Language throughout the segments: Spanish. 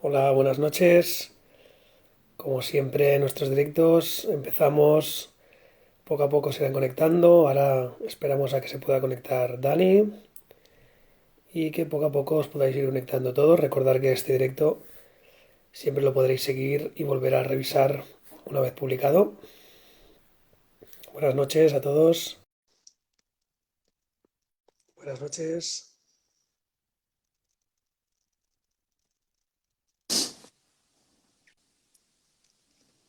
Hola, buenas noches. Como siempre, en nuestros directos empezamos, poco a poco se van conectando. Ahora esperamos a que se pueda conectar Dani y que poco a poco os podáis ir conectando todos. Recordar que este directo siempre lo podréis seguir y volver a revisar una vez publicado. Buenas noches a todos. Buenas noches.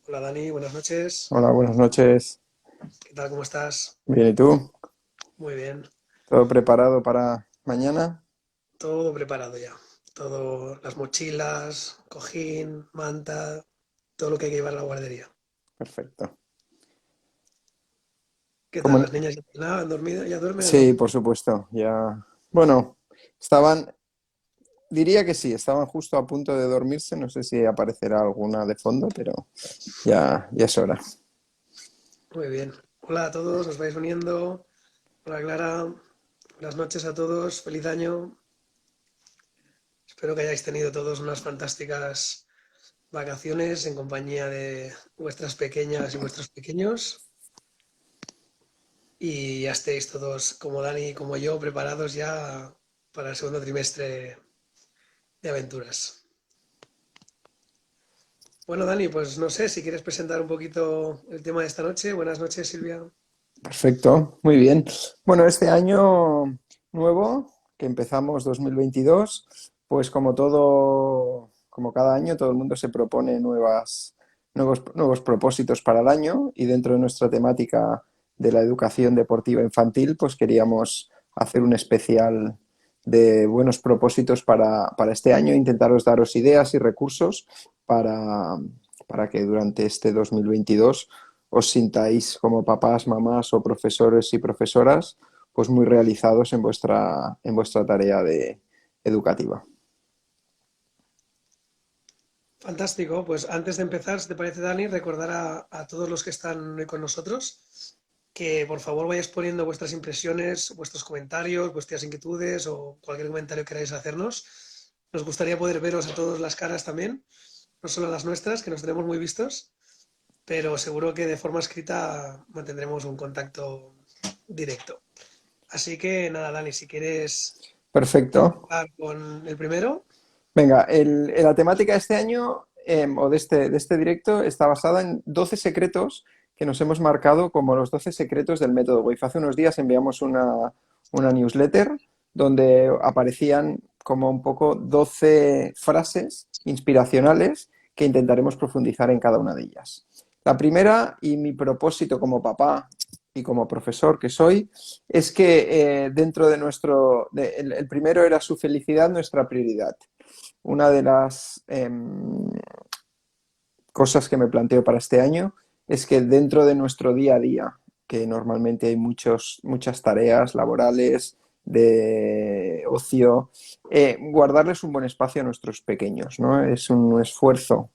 Hola Dani, buenas noches. Hola, buenas noches. ¿Qué tal? ¿Cómo estás? Bien, ¿y tú? Muy bien. ¿Todo preparado para mañana? Todo preparado ya. Todo, las mochilas, cojín, manta, todo lo que hay que llevar a la guardería. Perfecto. ¿Qué ¿Cómo tal? no? ¿Las niñas ya han dormido? ¿Ya duermen o Sí, no? por supuesto. Ya. Bueno, estaban, diría que sí, estaban justo a punto de dormirse. No sé si aparecerá alguna de fondo, pero ya es hora. Muy bien. Hola a todos, os vais uniendo. Hola Clara, buenas noches a todos, feliz año. Espero que hayáis tenido todos unas fantásticas vacaciones en compañía de vuestras pequeñas y vuestros pequeños y ya estéis todos, como Dani y como yo, preparados ya para el segundo trimestre de aventuras. Bueno, Dani, pues no sé si quieres presentar un poquito el tema de esta noche. Buenas noches, Silvia. Perfecto, muy bien. Bueno, este año nuevo, que empezamos 2022, pues como todo, como cada año, todo el mundo se propone nuevos propósitos para el año y dentro de nuestra temática de la educación deportiva infantil, pues queríamos hacer un especial de buenos propósitos para este año, intentaros daros ideas y recursos para, para que durante este 2022 os sintáis como papás, mamás o profesores y profesoras, pues muy realizados en vuestra tarea educativa. Fantástico. Pues antes de empezar, si te parece, Dani, recordar a todos los que están hoy con nosotros que por favor vayáis poniendo vuestras impresiones, vuestros comentarios, vuestras inquietudes o cualquier comentario que queráis hacernos. Nos gustaría poder veros a todos las caras también, no solo las nuestras, que nos tenemos muy vistos, pero seguro que de forma escrita mantendremos un contacto directo. Así que nada, Dani, si quieres Perfecto. empezar con el primero. Venga, la temática de este año o de este directo está basada en 12 secretos que nos hemos marcado como los 12 secretos del método WAVE. Hace unos días enviamos una newsletter donde aparecían como un poco 12 frases inspiracionales que intentaremos profundizar en cada una de ellas. La primera, y mi propósito como papá y como profesor que soy, es que dentro de el primero era su felicidad, nuestra prioridad. Una de las cosas que me planteo para este año es que dentro de nuestro día a día, que normalmente hay muchas tareas laborales, de ocio, guardarles un buen espacio a nuestros pequeños, ¿no? Es un esfuerzo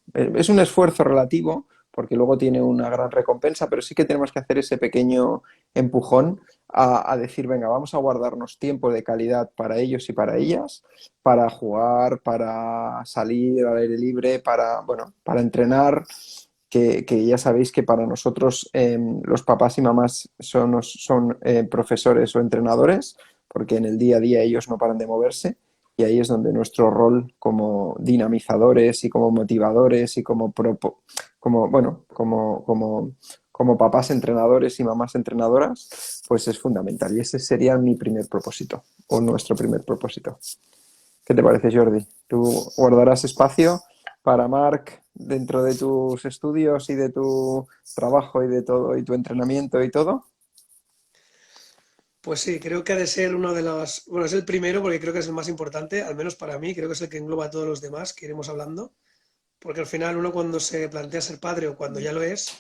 relativo, porque luego tiene una gran recompensa, pero sí que tenemos que hacer ese pequeño empujón a decir, venga, vamos a guardarnos tiempo de calidad para ellos y para ellas, para jugar, para salir al aire libre, bueno, para entrenar, que ya sabéis que para nosotros los papás y mamás son profesores o entrenadores, porque en el día a día ellos no paran de moverse y ahí es donde nuestro rol como dinamizadores y como motivadores y como papás entrenadores y mamás entrenadoras, pues es fundamental. Y ese sería mi primer propósito o nuestro primer propósito. ¿Qué te parece, Jordi? ¿Tú guardarás espacio para Marc dentro de tus estudios y de tu trabajo y de todo, y tu entrenamiento y todo? Pues sí, creo que ha de ser uno de los, bueno, es el primero porque creo que es el más importante, al menos para mí, creo que es el que engloba a todos los demás que iremos hablando, porque al final uno cuando se plantea ser padre o cuando ya lo es,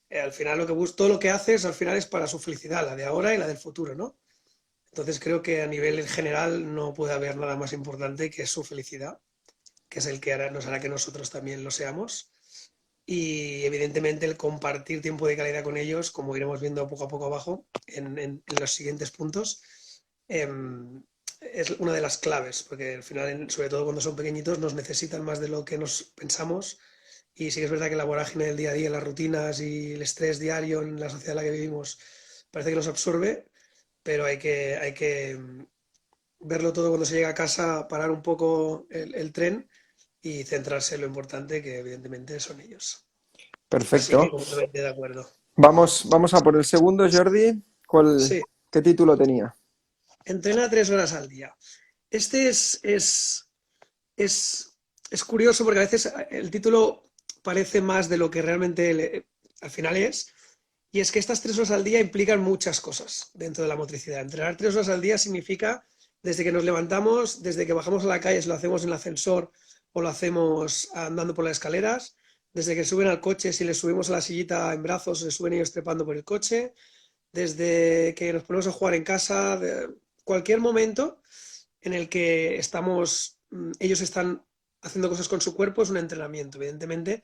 al final lo que todo lo que haces al final es para su felicidad, la de ahora y la del futuro, ¿no? Entonces creo que a nivel general no puede haber nada más importante que su felicidad, que es el que nos hará que nosotros también lo seamos. Y evidentemente el compartir tiempo de calidad con ellos, como iremos viendo poco a poco abajo en los siguientes puntos, eh, es una de las claves, porque al final, sobre todo cuando son pequeñitos, nos necesitan más de lo que nos pensamos. Y sí que es verdad que la vorágine del día a día, las rutinas y el estrés diario en la sociedad en la que vivimos parece que nos absorbe, pero hay que verlo todo cuando se llega a casa, parar un poco el tren y centrarse en lo importante, que evidentemente son ellos. Así que Perfecto. completamente de acuerdo. Vamos a por el segundo, Jordi. Sí, ¿Qué título tenía? entrena 3 horas al día. Este es, es curioso porque a veces el título parece más de lo que realmente al final es. Y es que estas 3 horas al día implican muchas cosas dentro de la motricidad. Entrenar 3 horas al día significa desde que nos levantamos, desde que bajamos a la calle, si lo hacemos en el ascensor o lo hacemos andando por las escaleras, desde que suben al coche, si les subimos a la sillita en brazos, se suben ellos trepando por el coche, desde que nos ponemos a jugar en casa, cualquier momento en el que ellos están haciendo cosas con su cuerpo es un entrenamiento. Evidentemente,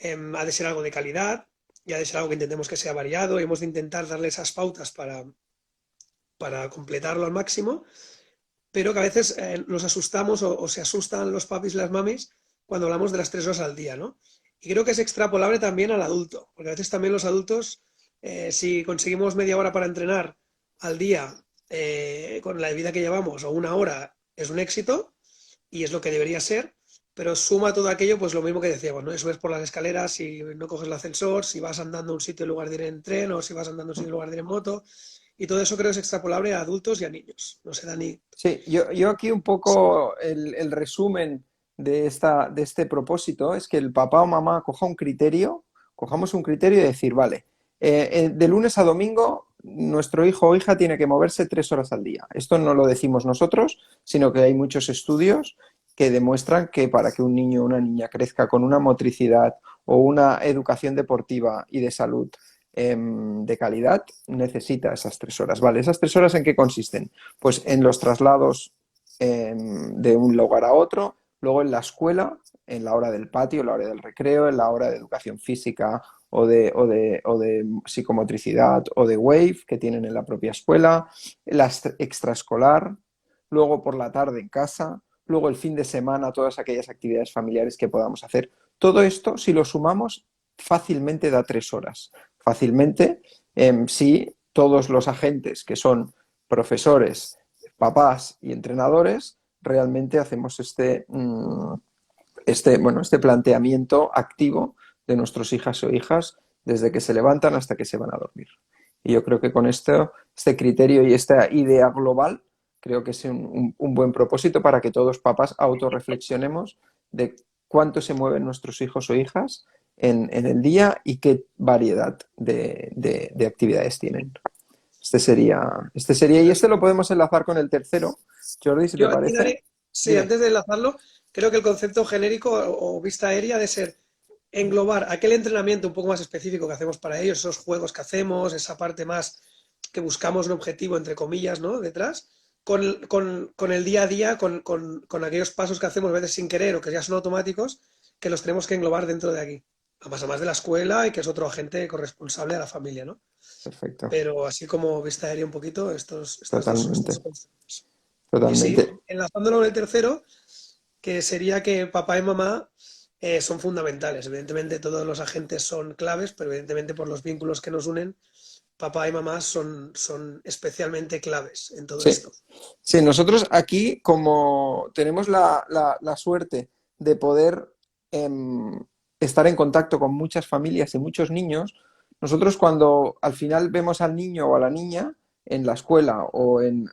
ha de ser algo de calidad y ha de ser algo que intentemos que sea variado y hemos de intentar darle esas pautas para completarlo al máximo, pero que a veces nos asustamos o se asustan los papis y las mamis cuando hablamos de las 3 horas al día, ¿no? Y creo que es extrapolable también al adulto, porque a veces también los adultos, si conseguimos media hora para entrenar al día con la vida que llevamos o una hora, es un éxito y es lo que debería ser, pero suma todo aquello, pues lo mismo que decíamos, ¿no? Subes por las escaleras, si no coges el ascensor, si vas andando a un sitio en lugar de ir en tren o si vas andando a un sitio en lugar de ir en moto, y todo eso creo que es extrapolable a adultos y a niños. No sé, Dani. Sí, yo aquí un poco el resumen de este propósito es que el papá o mamá cojamos un criterio y decir, vale, de lunes a domingo nuestro hijo o hija tiene que moverse 3 horas al día. Esto no lo decimos nosotros, sino que hay muchos estudios que demuestran que para que un niño o una niña crezca con una motricidad o una educación deportiva y de salud de calidad, necesita esas 3 horas. Vale, ¿esas 3 horas en qué consisten? Pues en los traslados de un lugar a otro, luego en la escuela, en la hora del patio, en la hora del recreo, en la hora de educación física o de psicomotricidad o de WAVE que tienen en la propia escuela, la extraescolar, luego por la tarde en casa, luego el fin de semana, todas aquellas actividades familiares que podamos hacer. Todo esto, si lo sumamos, fácilmente da 3 horas. Fácilmente, si todos los agentes que son profesores, papás y entrenadores, realmente hacemos este planteamiento activo de nuestros hijas o hijas desde que se levantan hasta que se van a dormir. Y yo creo que con este criterio y esta idea global, creo que es un buen propósito para que todos papás autorreflexionemos de cuánto se mueven nuestros hijos o hijas en el día y qué variedad de actividades tienen. Y este lo podemos enlazar con el tercero, Jordi, si te Yo aquí, parece. Dani, sí, Dime. antes de enlazarlo, creo que el concepto genérico o vista aérea ha de ser englobar aquel entrenamiento un poco más específico que hacemos para ellos, esos juegos que hacemos, esa parte más que buscamos un objetivo, entre comillas, ¿no? Detrás, con el día a día, con aquellos pasos que hacemos a veces sin querer o que ya son automáticos, que los tenemos que englobar dentro de aquí. Además de la escuela y que es otro agente corresponsable a la familia, ¿no? Perfecto. Pero así como vista aérea un poquito, estos Totalmente. conceptos. Y sí, Totalmente. enlazándolo con el tercero, que sería que papá y mamá son fundamentales. Evidentemente todos los agentes son claves, pero evidentemente por los vínculos que nos unen, papá y mamá son especialmente claves en todo Sí. esto. Sí, nosotros aquí, como tenemos la suerte de poder estar en contacto con muchas familias y muchos niños, nosotros cuando al final vemos al niño o a la niña en la escuela o en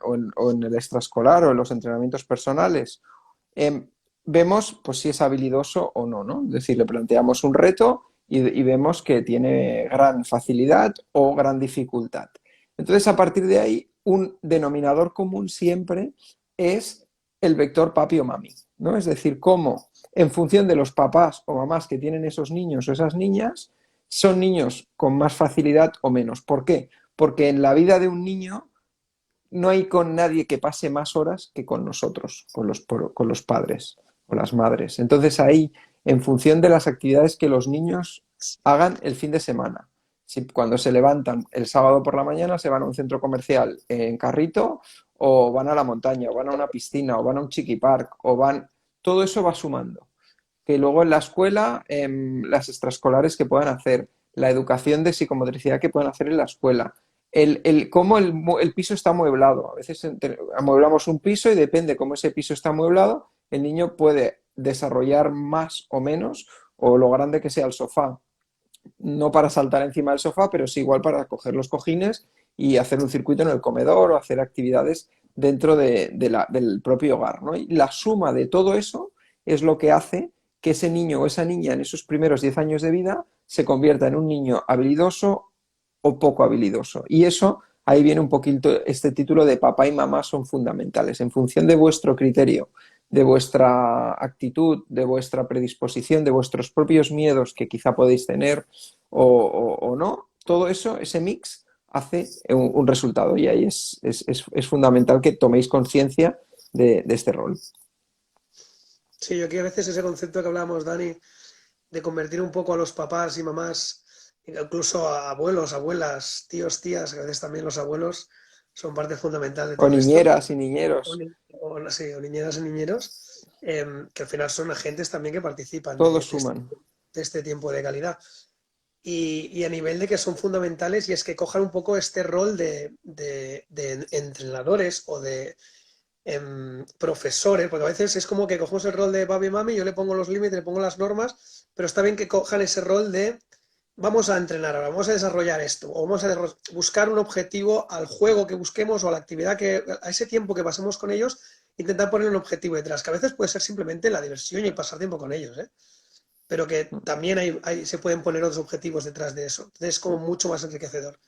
el extraescolar o en los entrenamientos personales, em, vemos pues si es habilidoso o no, ¿no? Es decir, le planteamos un reto y vemos que tiene gran facilidad o gran dificultad. Entonces, a partir de ahí, un denominador común siempre es el vector papi o mami, ¿no? Es decir, cómo en función de los papás o mamás que tienen esos niños o esas niñas, son niños con más facilidad o menos. ¿Por qué? Porque en la vida de un niño no hay con nadie que pase más horas que con nosotros, con los padres o las madres. Entonces ahí, en función de las actividades que los niños hagan el fin de semana, Si cuando se levantan el sábado por la mañana se van a un centro comercial en carrito o van a la montaña o van a una piscina o van a un chiqui park o van... Todo eso va sumando. Que luego en la escuela, las extraescolares que puedan hacer, la educación de psicomotricidad que puedan hacer en la escuela, cómo el piso está amueblado. A veces amueblamos un piso y depende cómo ese piso está amueblado, el niño puede desarrollar más o menos, o lo grande que sea el sofá, no para saltar encima del sofá, pero sí igual para coger los cojines y hacer un circuito en el comedor o hacer actividades dentro del propio hogar, ¿no? Y la suma de todo eso es lo que hace que ese niño o esa niña en esos primeros 10 años de vida se convierta en un niño habilidoso o poco habilidoso. Y eso, ahí viene un poquito este título de papá y mamá son fundamentales. En función de vuestro criterio, de vuestra actitud, de vuestra predisposición, de vuestros propios miedos que quizá podéis tener o no, todo eso, ese mix, hace un resultado. Y ahí es fundamental que toméis conciencia de este rol. Sí, yo aquí a veces ese concepto que hablábamos, Dani, de convertir un poco a los papás y mamás, incluso a abuelos, abuelas, tíos, tías, que a veces también los abuelos son parte fundamental de O todo esto, niñeras y o, niñeros, sí, o niñeras y niñeros, que al final son agentes también que participan todos suman. de este tiempo de calidad. Y a nivel de que son fundamentales, y es que cojan un poco este rol de entrenadores o de profesores, porque a veces es como que cogemos el rol de papi y mami, yo le pongo los límites, le pongo las normas, pero está bien que cojan ese rol de vamos a entrenar ahora, vamos a desarrollar esto, o vamos a buscar un objetivo al juego que busquemos o a la actividad que, a ese tiempo que pasemos con ellos, intentar poner un objetivo detrás, que a veces puede ser simplemente la diversión y el pasar tiempo con ellos, ¿eh? Pero que también se pueden poner otros objetivos detrás de eso. Entonces es como mucho más enriquecedor.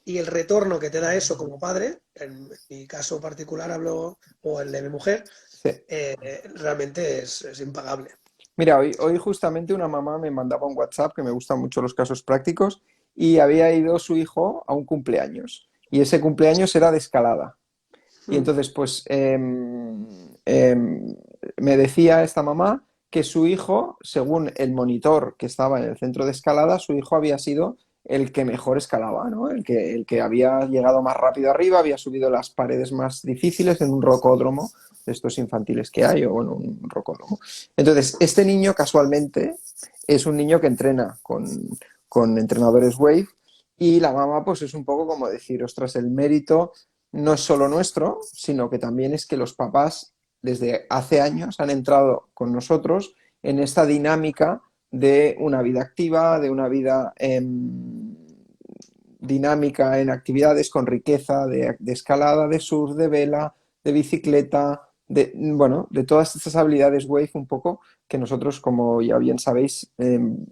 Y el retorno que te da eso como padre, en mi caso particular hablo, o el de mi mujer, Sí. realmente es impagable. Mira, hoy justamente una mamá me mandaba un WhatsApp, que me gustan mucho los casos prácticos, y había ido su hijo a un cumpleaños. Y ese cumpleaños era de escalada. Y Mm. entonces, pues, me decía esta mamá que su hijo, según el monitor que estaba en el centro de escalada, su hijo había sido el que mejor escalaba, ¿no? El que había llegado más rápido arriba, había subido las paredes más difíciles en un rocódromo de estos infantiles que hay, o bueno, un rocódromo. Entonces, este niño casualmente es un niño que entrena con entrenadores Wave, y la mamá pues es un poco como decir, ostras, el mérito no es solo nuestro, sino que también es que los papás desde hace años han entrado con nosotros en esta dinámica de una vida activa, de una vida dinámica en actividades con riqueza de escalada, de surf, de vela, de bicicleta, bueno, de todas estas habilidades Wave un poco que nosotros, como ya bien sabéis,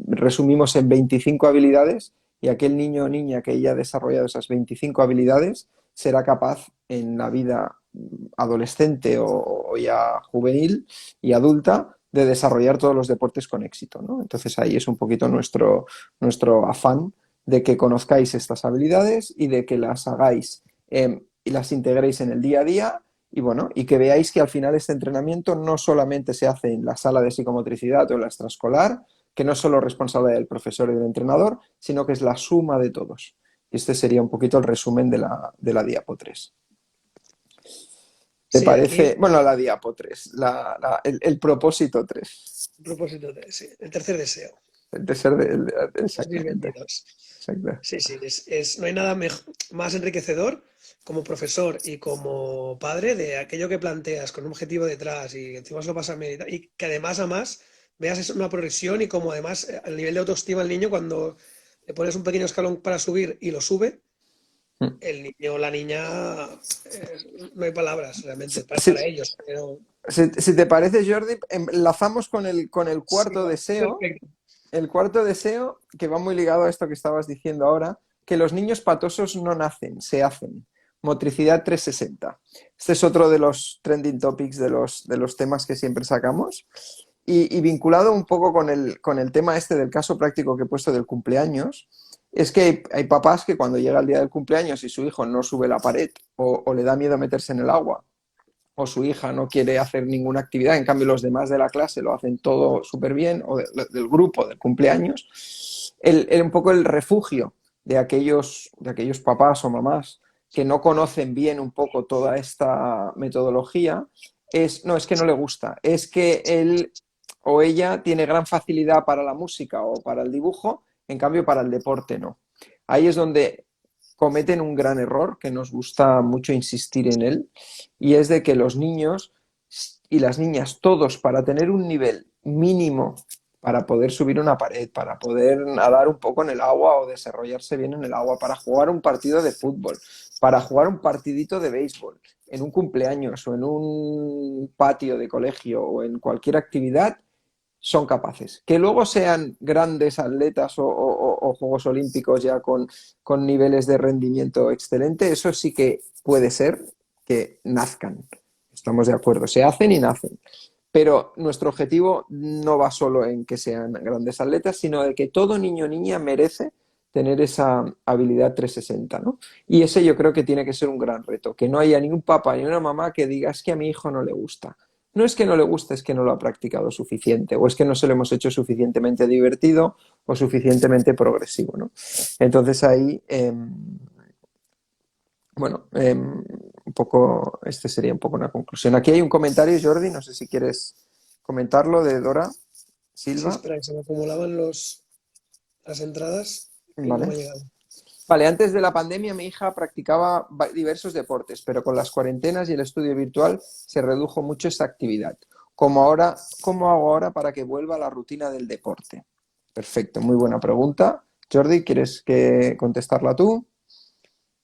resumimos en 25 habilidades, y aquel niño o niña que haya desarrollado esas 25 habilidades será capaz en la vida adolescente o ya juvenil y adulta de desarrollar todos los deportes con éxito, ¿no? Entonces ahí es un poquito nuestro afán de que conozcáis estas habilidades y de que las hagáis y las integréis en el día a día, y bueno, y que veáis que al final este entrenamiento no solamente se hace en la sala de psicomotricidad o en la extraescolar, que no es solo responsabilidad del profesor y del entrenador, sino que es la suma de todos. Y este sería un poquito el resumen de la diapo 3. ¿Te Sí, parece? aquí, Bueno, la diapo 3, el propósito 3, a propósito sí, el tercer deseo, de ser exactamente. 2022. Exacto. Sí, sí, no hay nada más enriquecedor como profesor y como padre de aquello que planteas con un objetivo detrás y encima se lo pasas bien y que además a más veas una progresión y como además el nivel de autoestima del niño cuando le pones un pequeño escalón para subir y lo sube, el niño o la niña, no hay palabras realmente para Si, ellos, pero si te parece, Jordi, enlazamos con el sí, cuarto deseo. perfecto. El cuarto deseo, que va muy ligado a esto que estabas diciendo ahora, que los niños patosos no nacen, se hacen. Motricidad 360. Este es otro de los trending topics de los temas que siempre sacamos. Y vinculado un poco con el tema este del caso práctico que he puesto del cumpleaños, es que hay papás que cuando llega el día del cumpleaños y su hijo no sube la pared o le da miedo meterse en el agua, o su hija no quiere hacer ninguna actividad, en cambio los demás de la clase lo hacen todo súper bien, o del grupo del cumpleaños, un poco el refugio de aquellos papás o mamás que no conocen bien un poco toda esta metodología, no, es que no le gusta, es que él o ella tiene gran facilidad para la música o para el dibujo, en cambio para el deporte no. Ahí es donde cometen un gran error, que nos gusta mucho insistir en él, y es de que los niños y las niñas, todos, para tener un nivel mínimo para poder subir una pared, para poder nadar un poco en el agua o desarrollarse bien en el agua, para jugar un partido de fútbol, para jugar un partidito de béisbol, en un cumpleaños o en un patio de colegio o en cualquier actividad, son capaces. Que luego sean grandes atletas o Juegos Olímpicos ya con niveles de rendimiento excelente, eso sí que puede ser que nazcan. Estamos de acuerdo, se hacen y nacen. Pero nuestro objetivo no va solo en que sean grandes atletas, sino de que todo niño o niña merece tener esa habilidad 360, ¿no? Y ese yo creo que tiene que ser un gran reto, que no haya ni un papá ni una mamá que diga es que a mi hijo no le gusta. No es que no le guste, es que no lo ha practicado suficiente, o es que no se lo hemos hecho suficientemente divertido o suficientemente progresivo, ¿no? Entonces ahí, bueno, un poco, este sería un poco una conclusión. Aquí hay un comentario, Jordi, no sé si quieres comentarlo, de Dora Sí, Silva. espera, que se me acumulaban las entradas y no Vale. me ha llegado. Vale, antes de la pandemia mi hija practicaba diversos deportes, pero con las cuarentenas y el estudio virtual se redujo mucho esa actividad. ¿Cómo hago ahora para que vuelva a la rutina del deporte? Perfecto, muy buena pregunta. Jordi, ¿quieres que contestarla tú?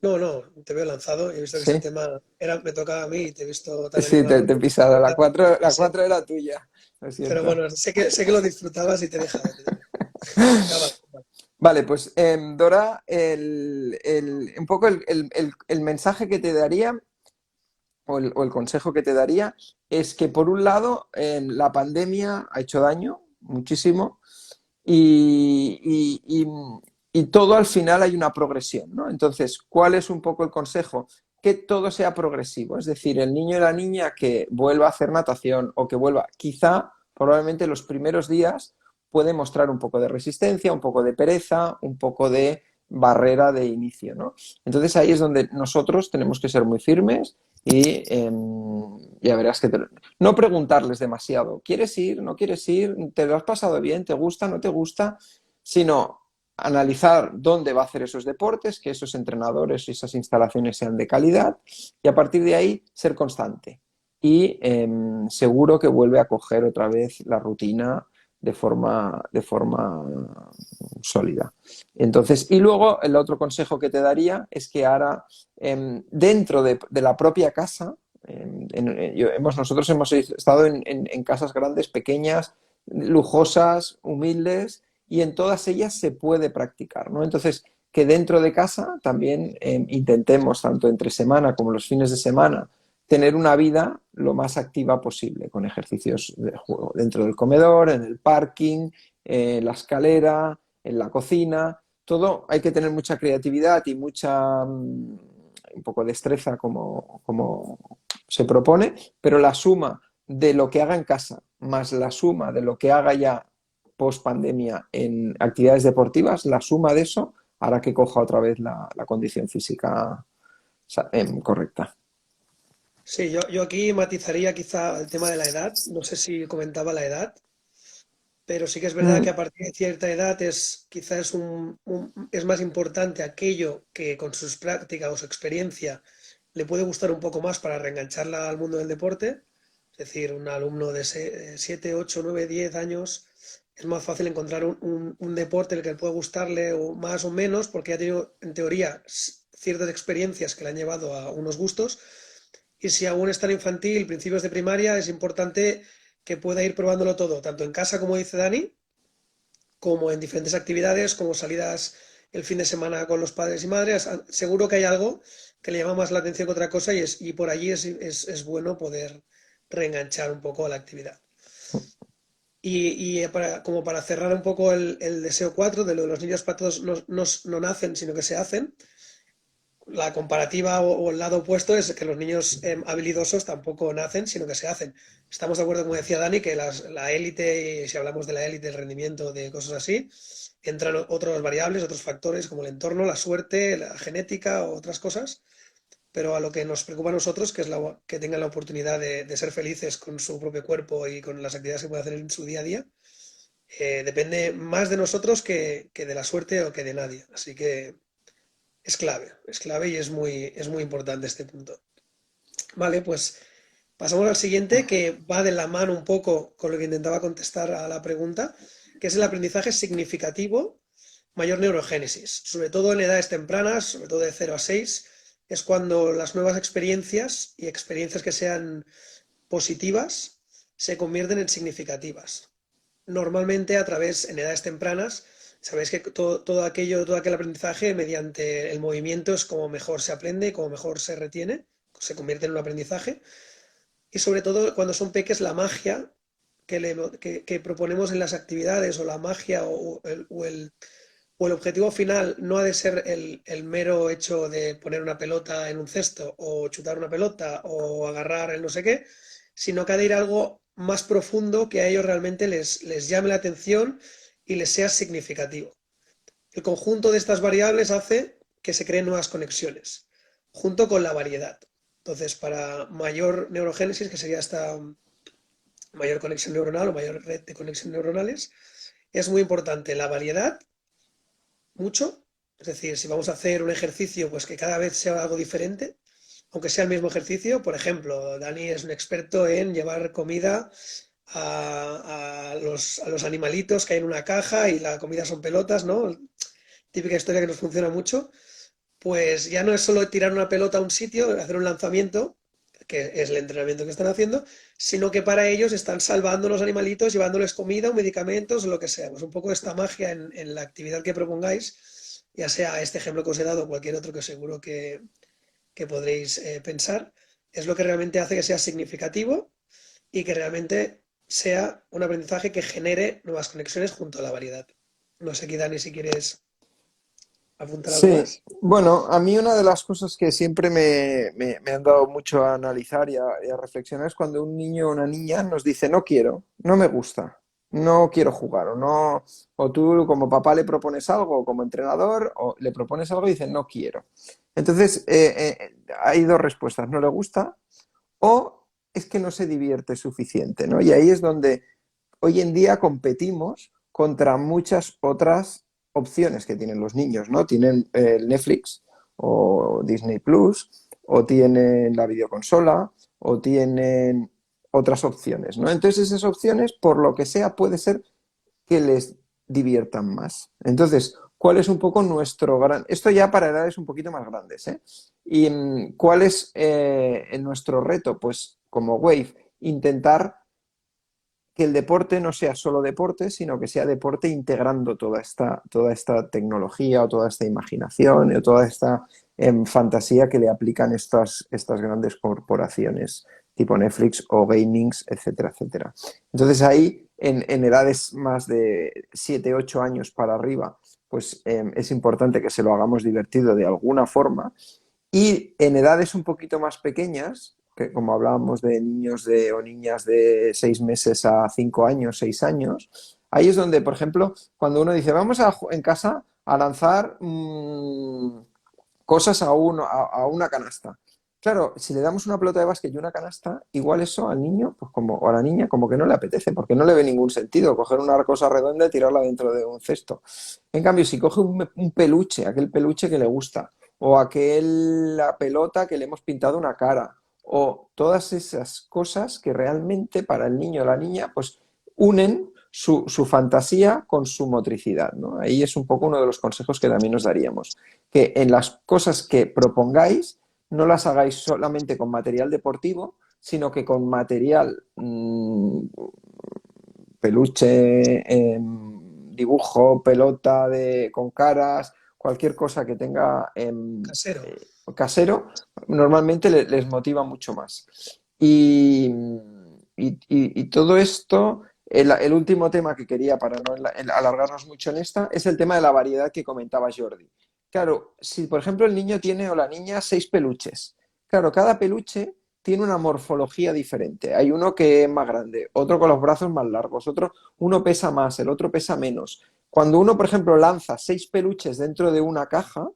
No, no, te veo lanzado. He visto que ese Sí, tema me tocaba a mí y te he visto tan sí, animado te he con pisado. La ese. cuatro era tuya, lo Pero siento. bueno, sé que lo disfrutabas y te he dejado. Acaba. Vale, pues Dora, un poco el mensaje que te daría o el consejo que te daría es que por un lado la pandemia ha hecho daño muchísimo y, y- y- y todo al final hay una progresión, ¿no? Entonces, ¿cuál es un poco el consejo? Que todo sea progresivo, es decir, el niño y la niña que vuelva a hacer natación o que vuelva, quizá probablemente los primeros días puede mostrar un poco de resistencia, un poco de pereza, un poco de barrera de inicio, ¿no? Entonces ahí es donde nosotros tenemos que ser muy firmes y ya verás que no preguntarles demasiado. ¿Quieres ir? ¿No quieres ir? ¿Te lo has pasado bien? ¿Te gusta? ¿No te gusta? Sino analizar dónde va a hacer esos deportes, que esos entrenadores y esas instalaciones sean de calidad y a partir de ahí ser constante. Y seguro que vuelve a coger otra vez la rutina de forma sólida. Entonces, y luego el otro consejo que te daría es que ahora dentro de la propia casa, nosotros hemos estado en casas grandes, pequeñas, lujosas, humildes, y en todas ellas se puede practicar, ¿no? Entonces, que dentro de casa también intentemos, tanto entre semana como los fines de semana, tener una vida lo más activa posible, con ejercicios de juego dentro del comedor, en el parking, en la escalera, en la cocina. Todo hay que tener mucha creatividad y mucha un poco destreza como se propone, pero la suma de lo que haga en casa más la suma de lo que haga ya post pandemia en actividades deportivas, la suma de eso hará que coja otra vez la condición física correcta. Sí, yo aquí matizaría quizá el tema de la edad. No sé si comentaba la edad, pero sí que es verdad Mm, que a partir de cierta edad quizás es más importante aquello que con sus prácticas o su experiencia le puede gustar un poco más para reengancharla al mundo del deporte. Es decir, un alumno de 7, 8, 9, 10 años es más fácil encontrar un deporte en el que pueda gustarle o más o menos porque ha tenido en teoría ciertas experiencias que le han llevado a unos gustos. Y si aún está en infantil, principios de primaria, es importante que pueda ir probándolo todo, tanto en casa, como dice Dani, como en diferentes actividades, como salidas el fin de semana con los padres y madres. Seguro que hay algo que le llama más la atención que otra cosa y por allí es bueno poder reenganchar un poco a la actividad. Y como para cerrar un poco el deseo 4 de lo de los niños para todos no nacen, sino que se hacen, la comparativa o el lado opuesto es que los niños habilidosos tampoco nacen, sino que se hacen. Estamos de acuerdo, como decía Dani, que la élite, y si hablamos de la élite, el rendimiento, de cosas así, entran otras variables, otros factores como el entorno, la suerte, la genética o otras cosas, pero a lo que nos preocupa a nosotros, que es que tengan la oportunidad de ser felices con su propio cuerpo y con las actividades que pueden hacer en su día a día, depende más de nosotros que de la suerte o que de nadie. Así que es clave y es muy importante este punto. Vale, pues pasamos al siguiente, que va de la mano un poco con lo que intentaba contestar a la pregunta, que es el aprendizaje significativo, mayor neurogénesis, sobre todo en edades tempranas, sobre todo de 0 a 6, es cuando las nuevas experiencias y experiencias que sean positivas se convierten en significativas. Normalmente a través, en edades tempranas, sabéis que todo aquello, todo aquel aprendizaje mediante el movimiento es como mejor se aprende, como mejor se retiene, se convierte en un aprendizaje. Y sobre todo cuando son peques, la magia que proponemos en las actividades o la magia o el objetivo final no ha de ser el mero hecho de poner una pelota en un cesto o chutar una pelota o agarrar el no sé qué, sino que ha de ir algo más profundo que a ellos realmente les llame la atención y les sea significativo. El conjunto de estas variables hace que se creen nuevas conexiones, junto con la variedad. Entonces, para mayor neurogénesis, que sería esta mayor conexión neuronal o mayor red de conexiones neuronales, es muy importante la variedad, mucho. Es decir, si vamos a hacer un ejercicio, pues que cada vez sea algo diferente, aunque sea el mismo ejercicio. Por ejemplo, Dani es un experto en llevar comida a los animalitos que hay en una caja y la comida son pelotas, ¿no? Típica historia que nos funciona mucho. Pues ya no es solo tirar una pelota a un sitio, hacer un lanzamiento, que es el entrenamiento que están haciendo, sino que para ellos están salvando a los animalitos, llevándoles comida o medicamentos o lo que sea. Pues un poco esta magia en la actividad que propongáis, ya sea este ejemplo que os he dado o cualquier otro que seguro que podréis pensar, es lo que realmente hace que sea significativo y que realmente sea un aprendizaje que genere nuevas conexiones junto a la variedad. No sé, aquí, Dani, si quieres apuntar algo Sí, más. bueno, a mí una de las cosas que siempre me han dado mucho a analizar y a reflexionar es cuando un niño o una niña nos dice no quiero, no me gusta, no quiero jugar, o no, o tú como papá le propones algo, o como entrenador, o le propones algo y dice no quiero. Entonces, hay dos respuestas, no le gusta o es que no se divierte suficiente, ¿no? Y ahí es donde hoy en día competimos contra muchas otras opciones que tienen los niños, ¿no? Tienen Netflix o Disney Plus, o tienen la videoconsola, o tienen otras opciones, ¿no? Entonces esas opciones, por lo que sea, puede ser que les diviertan más. Entonces, ¿cuál es un poco nuestro gran... Esto ya para edades un poquito más grandes, ¿eh? ¿Y cuál es nuestro reto? Pues como Wave, intentar que el deporte no sea solo deporte, sino que sea deporte integrando toda esta tecnología o toda esta imaginación o toda esta fantasía que le aplican estas grandes corporaciones tipo Netflix o Gamings, etcétera, etcétera. Entonces ahí, en edades más de 7 8 años para arriba, pues es importante que se lo hagamos divertido de alguna forma y en edades un poquito más pequeñas, que como hablábamos de niños o niñas de 6 meses a 5 años, 6 años, ahí es donde, por ejemplo, cuando uno dice, vamos en casa a lanzar cosas a una canasta. Claro, si le damos una pelota de básquet y una canasta, igual eso al niño, pues como, o a la niña, como que no le apetece, porque no le ve ningún sentido coger una cosa redonda y tirarla dentro de un cesto. En cambio, si coge un peluche, aquel peluche que le gusta, o la pelota que le hemos pintado una cara, o todas esas cosas que realmente para el niño o la niña, pues unen su fantasía con su motricidad, ¿no? Ahí es un poco uno de los consejos que también nos daríamos, que en las cosas que propongáis no las hagáis solamente con material deportivo, sino que con material peluche, dibujo, pelota con caras, cualquier cosa que tenga Casero. casero, normalmente les motiva mucho más. Y, y todo esto, el último tema que quería, para no alargarnos mucho en esta, es el tema de la variedad que comentaba Jordi. claro, si por ejemplo el niño tiene o la niña 6 peluches, claro, cada peluche tiene una morfología diferente. Hay uno que es más grande, otro con los brazos más largos, otro, uno pesa más, el otro pesa menos. Cuando uno, por ejemplo, lanza 6 peluches dentro de una caja,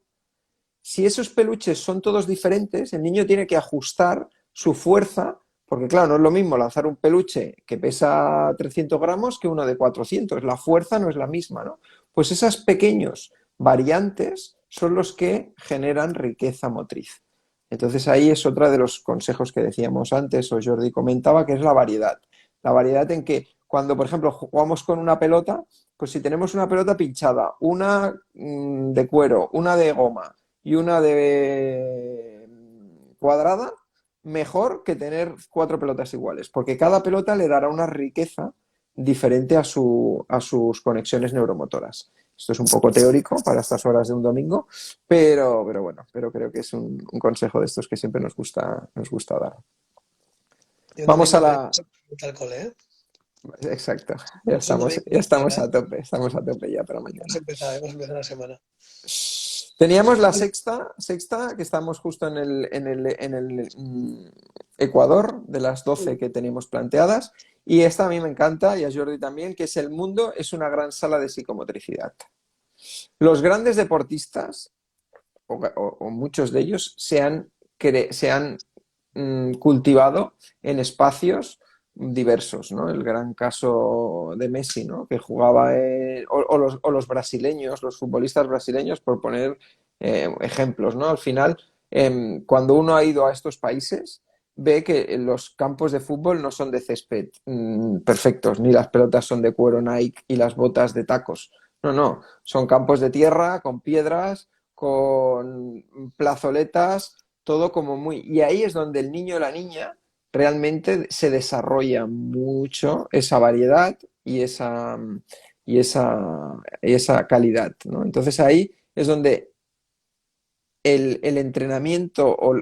si esos peluches son todos diferentes, el niño tiene que ajustar su fuerza, porque claro, no es lo mismo lanzar un peluche que pesa 300 gramos que uno de 400. La fuerza no es la misma, ¿no? Pues esos pequeños variantes son los que generan riqueza motriz. Entonces ahí es otra de los consejos que decíamos antes, o Jordi comentaba, que es la variedad. La variedad en que cuando, por ejemplo, jugamos con una pelota, pues si tenemos una pelota pinchada, una de cuero, una de goma, y una de cuadrada, mejor que tener 4 pelotas iguales, porque cada pelota le dará una riqueza diferente a sus conexiones neuromotoras. Esto es un poco teórico para estas horas de un domingo, pero bueno, pero creo que es un consejo de estos que siempre nos gusta dar. Y un Vamos a domingo que la... se vuelve al cole, ¿eh? Exacto, Es un domingo ya estamos cualquiera, ¿eh? estamos a tope ya para mañana. Hemos empezado la semana. Teníamos la Vale. sexta, que estamos justo en el Ecuador de las 12 que teníamos planteadas. Y esta a mí me encanta, y a Jordi también, que es: el mundo es una gran sala de psicomotricidad. Los grandes deportistas, o muchos de ellos, se han cultivado en espacios diversos, ¿no? El gran caso de Messi, ¿no? Que jugaba, o los brasileños, los futbolistas brasileños, por poner ejemplos, ¿no? Al final, cuando uno ha ido a estos países, ve que los campos de fútbol no son de césped perfectos, ni las pelotas son de cuero Nike y las botas de tacos. No, no, son campos de tierra, con piedras, con plazoletas, todo como muy... Y ahí es donde el niño o la niña realmente se desarrolla mucho esa variedad y esa calidad, ¿no? Entonces ahí es donde el entrenamiento o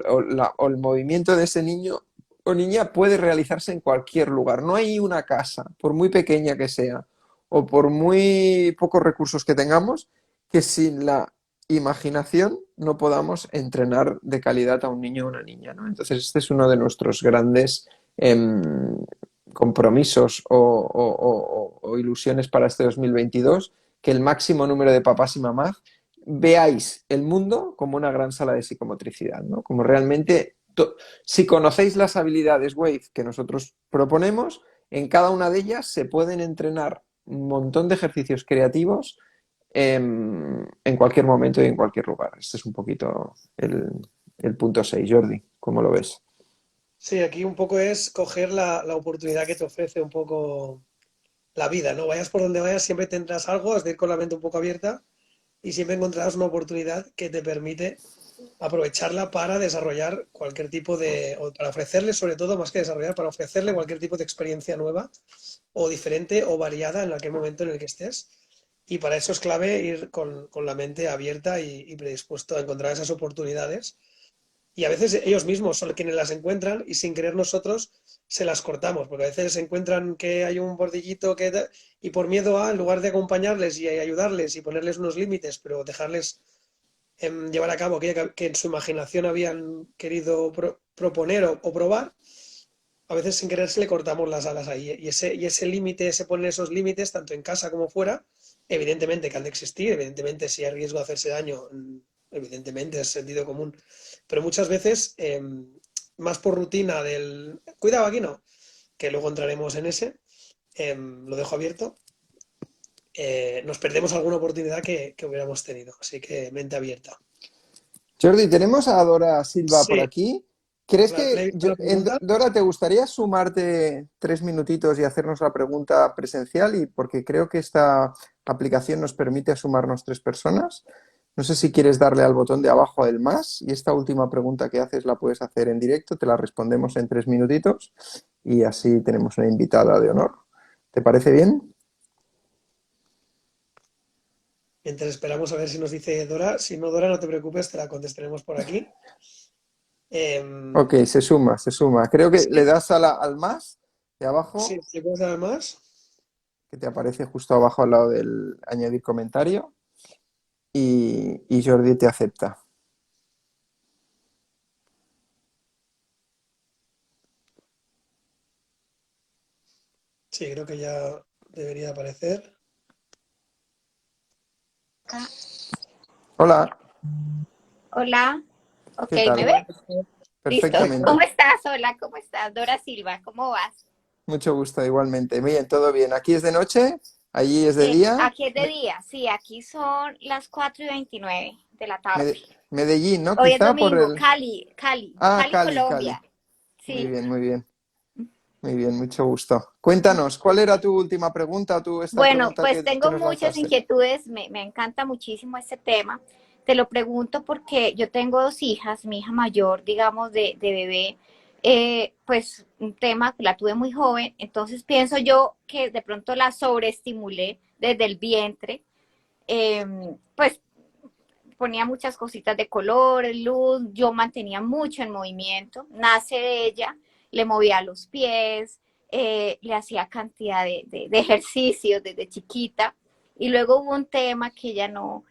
el movimiento de ese niño o niña puede realizarse en cualquier lugar. No hay una casa, por muy pequeña que sea, o por muy pocos recursos que tengamos, que sin la imaginación no podamos entrenar de calidad a un niño o una niña, ¿no? Entonces, este es uno de nuestros grandes compromisos o ilusiones para este 2022, que el máximo número de papás y mamás veáis el mundo como una gran sala de psicomotricidad, ¿no? Como realmente, si conocéis las habilidades Wave que nosotros proponemos, en cada una de ellas se pueden entrenar un montón de ejercicios creativos en cualquier momento y en cualquier lugar. Este es un poquito el punto 6. Jordi, ¿cómo lo ves? Sí, aquí un poco es coger la oportunidad que te ofrece un poco la vida, ¿no? Vayas por donde vayas, siempre tendrás algo, has de ir con la mente un poco abierta y siempre encontrarás una oportunidad que te permite aprovecharla para desarrollar cualquier tipo de, o para ofrecerle, sobre todo, más que desarrollar, para ofrecerle cualquier tipo de experiencia nueva o diferente o variada en aquel momento en el que estés. Y para eso es clave ir con la mente abierta y predispuesto a encontrar esas oportunidades. Y a veces ellos mismos son quienes las encuentran y sin querer nosotros se las cortamos, porque a veces encuentran que hay un bordillito y por miedo a, en lugar de acompañarles y ayudarles y ponerles unos límites, pero dejarles llevar a cabo que en su imaginación habían querido proponer o probar, a veces sin querer se le cortamos las alas ahí. Y ese límite, ese poner esos límites, tanto en casa como fuera, evidentemente que han de existir, evidentemente si hay riesgo de hacerse daño, evidentemente es sentido común. Pero muchas veces, más por rutina del, cuidado aquí no, que luego entraremos en ese, lo dejo abierto, nos perdemos alguna oportunidad que hubiéramos tenido. Así que mente abierta. Jordi, tenemos a Dora Silva por Sí, aquí. ¿Crees le he que, visto la pregunta. Dora, te gustaría sumarte 3 minutitos y hacernos la pregunta presencial? Y porque creo que esta aplicación nos permite sumarnos 3 personas. No sé si quieres darle al botón de abajo del más y esta última pregunta que haces la puedes hacer en directo, te la respondemos en 3 minutitos y así tenemos una invitada de honor. ¿Te parece bien? Mientras esperamos a ver si nos dice Dora. Si no, Dora, no te preocupes, te la contestaremos por aquí. Ok, Em, se suma, se suma. Creo que le sí, das al más de sí, abajo, ¿le puedes dar más? que te aparece justo abajo al lado del añadir comentario. y Jordi te acepta. Sí, creo que ya debería aparecer. Acá. Hola, Hola, ok, ¿qué ¿me tal? ves? Listo. Perfectamente. ¿Cómo estás? Hola, ¿cómo estás? Dora Silva, ¿cómo vas? Mucho gusto, igualmente. Bien, todo bien. Aquí es de noche, allí es de día. Aquí es de día, sí, aquí son las 4:29 de la tarde. Medellín, ¿no? Hoy es Quizá por domingo, el... Cali, Cali, Ah, Cali, Cali, Cali. Colombia. Muy Sí. bien, muy bien. Muy bien, mucho gusto. Cuéntanos, ¿cuál era tu última pregunta, esta Bueno, pregunta pues que tengo nos muchas lanzaste? inquietudes, me encanta muchísimo este tema. Te lo pregunto porque yo tengo dos hijas, mi hija mayor, digamos, de bebé, pues un tema, la tuve muy joven, entonces pienso yo que de pronto la sobreestimulé desde el vientre, eh, pues ponía muchas cositas de color, luz, yo mantenía mucho en movimiento, nace de ella, le movía los pies, le hacía cantidad de ejercicios desde chiquita, y luego hubo un tema que ella no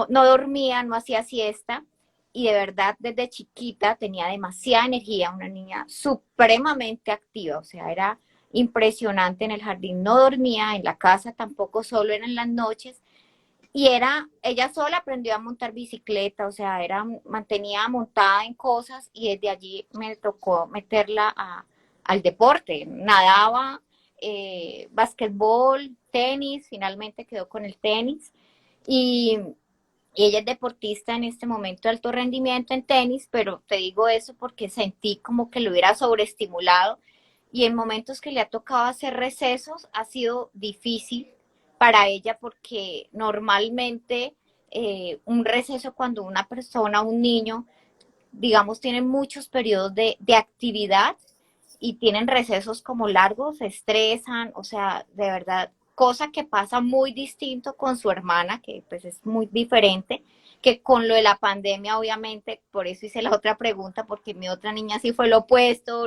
dormía, no hacía siesta, y de verdad desde chiquita tenía demasiada energía, una niña supremamente activa, o sea, era impresionante en el jardín, no dormía, en la casa tampoco, solo eran en las noches, y ella sola aprendió a montar bicicleta, o sea, mantenía montada en cosas y desde allí me tocó meterla al deporte. Nadaba, basquetbol, tenis, finalmente quedó con el tenis. Y, y ella es deportista en este momento de alto rendimiento en tenis, pero te digo eso porque sentí como que lo hubiera sobreestimulado y en momentos que le ha tocado hacer recesos ha sido difícil para ella porque normalmente un receso cuando una persona, un niño, digamos, tiene muchos periodos de actividad y tienen recesos como largos, se estresan, o sea, de verdad, cosa que pasa muy distinto con su hermana, que pues es muy diferente, que con lo de la pandemia, obviamente, por eso hice la otra pregunta, porque mi otra niña sí fue lo opuesto,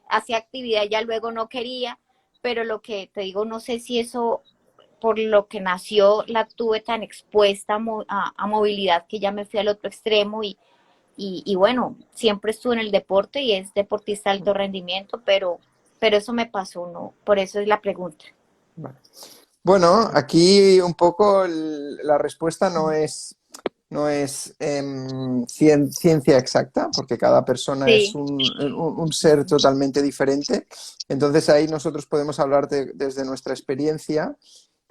hacía actividad, ya luego no quería, pero lo que te digo, no sé si eso, por lo que nació, la tuve tan expuesta a movilidad que ya me fui al otro extremo y bueno, siempre estuve en el deporte y es deportista de alto rendimiento, pero eso me pasó, ¿no? Por eso es la pregunta. Vale. Bueno, aquí un poco la respuesta no es ciencia exacta, porque cada persona es Sí, un ser totalmente diferente. Entonces ahí nosotros podemos hablar desde nuestra experiencia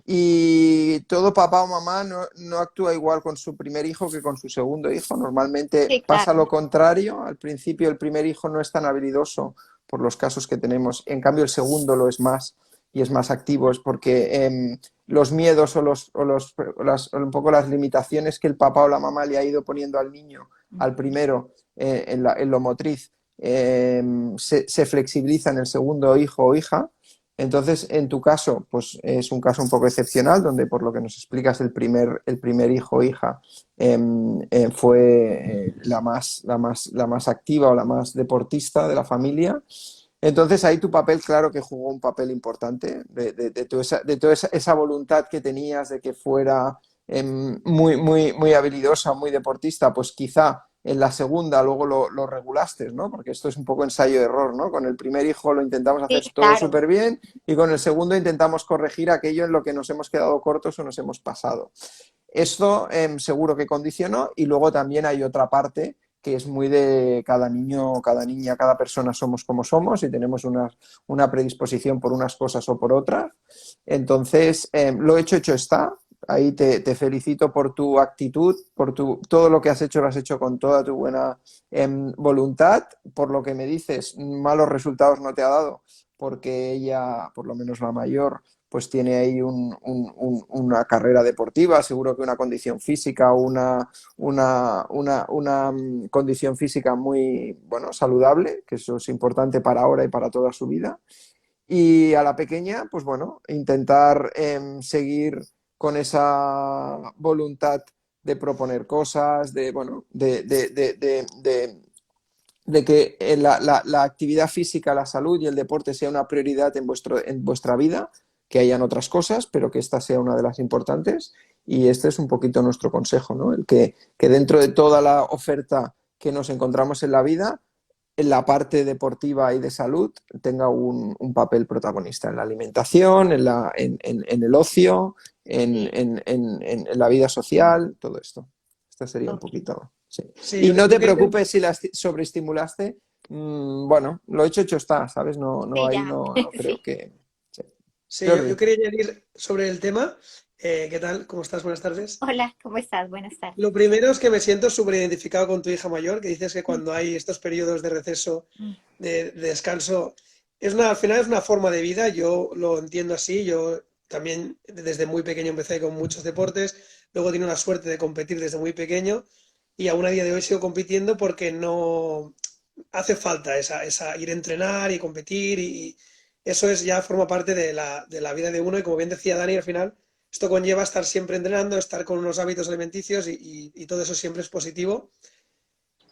y todo papá o mamá no actúa igual con su primer hijo que con su segundo hijo. Normalmente sí, pasa claro. lo contrario. Al principio el primer hijo no es tan habilidoso por los casos que tenemos. En cambio el segundo lo es más y es más activo. Es porque los miedos un poco las limitaciones que el papá o la mamá le ha ido poniendo al niño, al primero, en lo motriz, se flexibiliza en el segundo hijo o hija. Entonces, en tu caso, pues es un caso un poco excepcional, donde por lo que nos explicas, el primer hijo o hija fue la más activa o la más deportista de la familia. Entonces, ahí tu papel, claro que jugó un papel importante de toda esa voluntad que tenías de que fuera muy habilidosa, muy deportista, pues quizá en la segunda luego lo regulaste, ¿no? Porque esto es un poco ensayo-error, ¿no? Con el primer hijo lo intentamos Sí, hacer todo claro. súper bien y con el segundo intentamos corregir aquello en lo que nos hemos quedado cortos o nos hemos pasado. Esto seguro que condicionó y luego también hay otra parte que es muy de cada niño, cada niña, cada persona somos como somos y tenemos una predisposición por unas cosas o por otras. Entonces, lo hecho está. Ahí te felicito por tu actitud, todo lo que has hecho lo has hecho con toda tu buena voluntad. Por lo que me dices, malos resultados no te ha dado, porque ella, por lo menos la mayor, pues tiene ahí una carrera deportiva, seguro que una condición física, una condición física muy, bueno, saludable, que eso es importante para ahora y para toda su vida. Y a la pequeña, pues bueno, intentar seguir con esa voluntad de proponer cosas, bueno, de que la actividad física, la salud y el deporte sea una prioridad en vuestra vida, que hayan otras cosas, pero que esta sea una de las importantes. Y este es un poquito nuestro consejo, ¿no? El que dentro de toda la oferta que nos encontramos en la vida, en la parte deportiva y de salud tenga un papel protagonista en la alimentación, en el ocio, Sí, en la vida social, todo esto. Esto sería un ok. poquito. Sí. Sí, Y no yo te quería, preocupes si la sobreestimulaste. Bueno, lo hecho está, ¿sabes? Sí, Ahí ya, no creo sí. que. Sí. sí, yo Jordi. quería añadir sobre el tema. ¿Qué tal? ¿Cómo estás? Buenas tardes. Hola, ¿cómo estás? Buenas tardes. Lo primero es que me siento súper identificado con tu hija mayor, que dices que cuando hay estos periodos de receso, Mm. de descanso, al final es una forma de vida, yo lo entiendo así, yo también desde muy pequeño empecé con muchos deportes, luego he tenido la suerte de competir desde muy pequeño y aún a día de hoy sigo compitiendo porque no hace falta ir a entrenar y competir y eso ya forma parte de la vida de uno y como bien decía Dani, al final esto conlleva estar siempre entrenando, estar con unos hábitos alimenticios y todo eso siempre es positivo.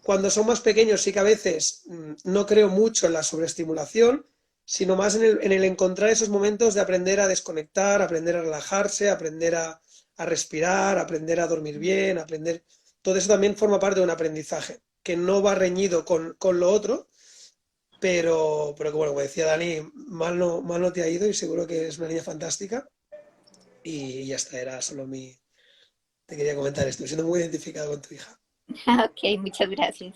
Cuando son más pequeños sí que a veces no creo mucho en la sobreestimulación, sino más en el encontrar esos momentos de aprender a desconectar, aprender a relajarse, aprender a respirar, aprender a dormir bien, aprender... Todo eso también forma parte de un aprendizaje, que no va reñido con lo otro, pero que bueno, como decía Dani, mal no te ha ido y seguro que es una niña fantástica. Y ya está, era solo te quería comentar esto, siendo muy identificado con tu hija. Ok, muchas gracias.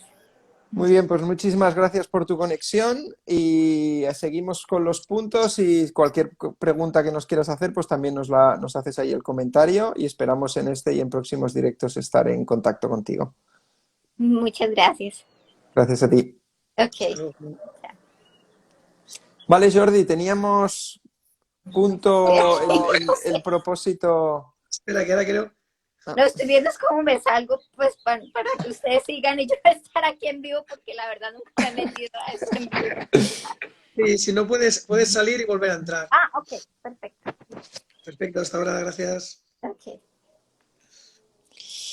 Muy bien, pues muchísimas gracias por tu conexión y seguimos con los puntos y cualquier pregunta que nos quieras hacer, pues también nos haces ahí el comentario y esperamos en este y en próximos directos estar en contacto contigo. Muchas gracias. Gracias a ti. Hasta Ok. luego. Vale, Jordi, teníamos punto el propósito. Espera, que ahora creo. Ah, No, estoy viendo es cómo me salgo, pues para que ustedes sigan y yo estar aquí en vivo, porque la verdad nunca me he metido a esto en vivo. Sí, si no puedes salir y volver a entrar. Ah, ok, perfecto. Perfecto, hasta ahora, gracias. Ok.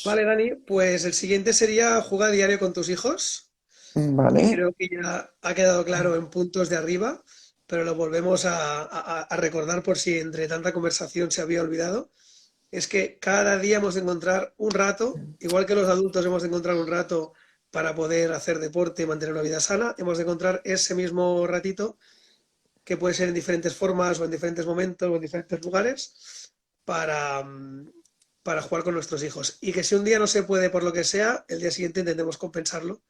Vale, Dani, pues el siguiente sería jugar diario con tus hijos. Y vale. creo que ya ha quedado claro en puntos de arriba, pero lo volvemos a recordar por si entre tanta conversación se había olvidado. Es que cada día hemos de encontrar un rato, igual que los adultos hemos de encontrar un rato para poder hacer deporte y mantener una vida sana, hemos de encontrar ese mismo ratito, que puede ser en diferentes formas o en diferentes momentos o en diferentes lugares, para, para jugar con nuestros hijos. Y que si un día no se puede por lo que sea, el día siguiente intentemos compensarlo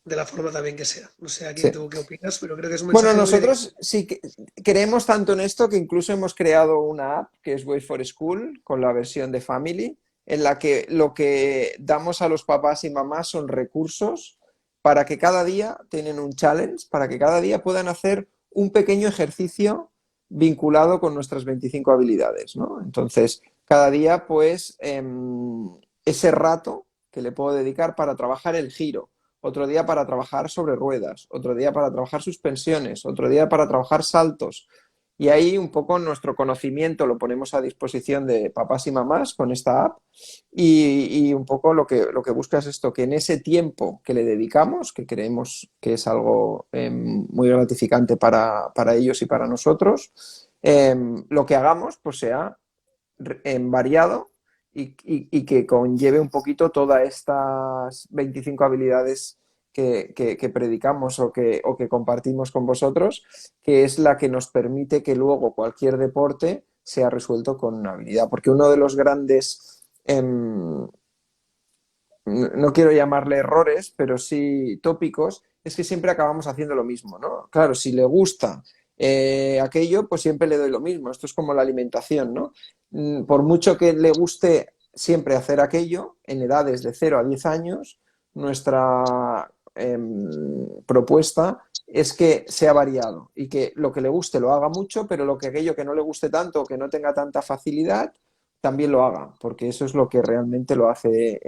de la forma también que sea. No sé aquí Sí. tú qué opinas, pero creo que es un Bueno, mensaje muy directo. nosotros sí que creemos tanto en esto que incluso hemos creado una app que es Way for School con la versión de Family, en la que lo que damos a los papás y mamás son recursos para que cada día tienen un challenge, para que cada día puedan hacer un pequeño ejercicio vinculado con nuestras 25 habilidades, ¿no? Entonces, cada día, pues, ese rato que le puedo dedicar para trabajar el giro, otro día para trabajar sobre ruedas, otro día para trabajar suspensiones, otro día para trabajar saltos. Y ahí un poco nuestro conocimiento lo ponemos a disposición de papás y mamás con esta app y un poco lo que busca es esto, que en ese tiempo que le dedicamos, que creemos que es algo muy gratificante para ellos y para nosotros, lo que hagamos pues sea variado y que conlleve un poquito todas estas 25 habilidades que predicamos o que compartimos con vosotros, que es la que nos permite que luego cualquier deporte sea resuelto con una habilidad. Porque uno de los grandes, no quiero llamarle errores, pero sí tópicos, es que siempre acabamos haciendo lo mismo, ¿no? Claro, si le gusta aquello, pues siempre le doy lo mismo. Esto es como la alimentación, ¿no? Por mucho que le guste siempre hacer aquello, en edades de 0 a 10 años, nuestra propuesta es que sea variado y que lo que le guste lo haga mucho, pero aquello que no le guste tanto o que no tenga tanta facilidad, también lo haga, porque eso es lo que realmente lo hace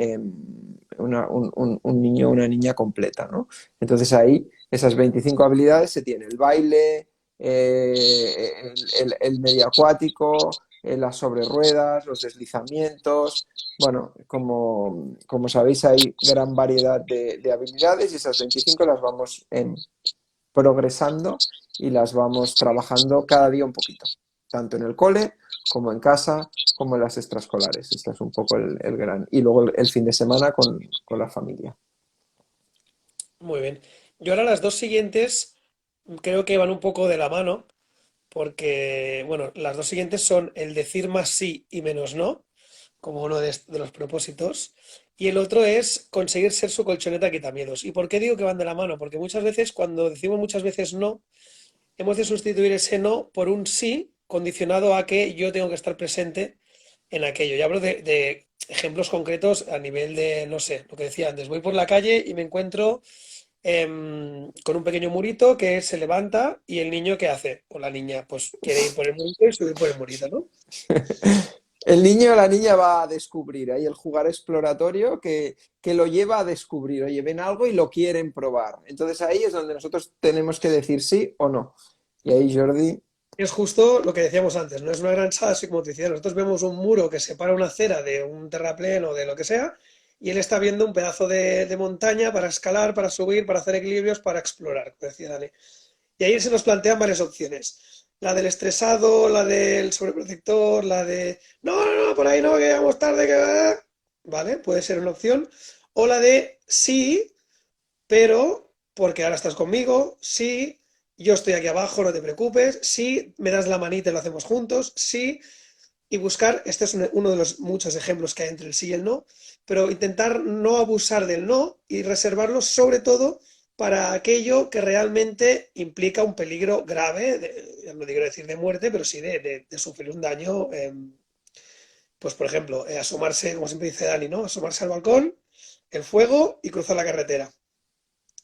un niño o una niña completa, ¿no? Entonces ahí esas 25 habilidades se tiene el baile, el medio acuático, las sobre ruedas, los deslizamientos. Bueno, como sabéis, hay gran variedad de habilidades y esas 25 las vamos progresando y las vamos trabajando cada día un poquito. tanto en el cole como en casa, como en las extraescolares. Este es un poco el gran. Y luego el fin de semana con la familia. Muy bien. Yo ahora las dos siguientes creo que van un poco de la mano, porque, bueno, las dos siguientes son el decir más sí y menos no, como uno de los propósitos, y el otro es conseguir ser su colchoneta quitamiedos. ¿Y por qué digo que van de la mano? Porque muchas veces, cuando decimos muchas veces no, hemos de sustituir ese no por un sí condicionado a que yo tengo que estar presente en aquello. Y hablo de ejemplos concretos a nivel de, no sé, lo que decía antes, voy por la calle y me encuentro con un pequeño murito que se levanta y el niño ¿qué hace? O la niña, pues quiere ir por el murito y subir por el murito, ¿no? El niño o la niña va a descubrir, hay el jugar exploratorio que lo lleva a descubrir, oye, ven algo y lo quieren probar. Entonces ahí es donde nosotros tenemos que decir sí o no. Y ahí Jordi, Es justo lo que decíamos antes, no es una gran sala así como te decía. Nosotros vemos un muro que separa una acera de un terraplén o de lo que sea, y él está viendo un pedazo de montaña para escalar, para subir, para hacer equilibrios, para explorar, como decía Dani. Y ahí se nos plantean varias opciones. La del estresado, la del sobreprotector, la de no, no, no, por ahí no, que llegamos tarde, que... Vale, puede ser una opción. O la de sí, pero porque ahora estás conmigo, sí, yo estoy aquí abajo, no te preocupes, sí, me das la manita y lo hacemos juntos, sí, y buscar, este es uno de los muchos ejemplos que hay entre el sí y el no, pero intentar no abusar del no y reservarlo sobre todo para aquello que realmente implica un peligro grave, no digo decir de muerte, pero sí de sufrir un daño, pues por ejemplo, asomarse, como siempre dice Dani, ¿no? Asomarse al balcón, el fuego y cruzar la carretera.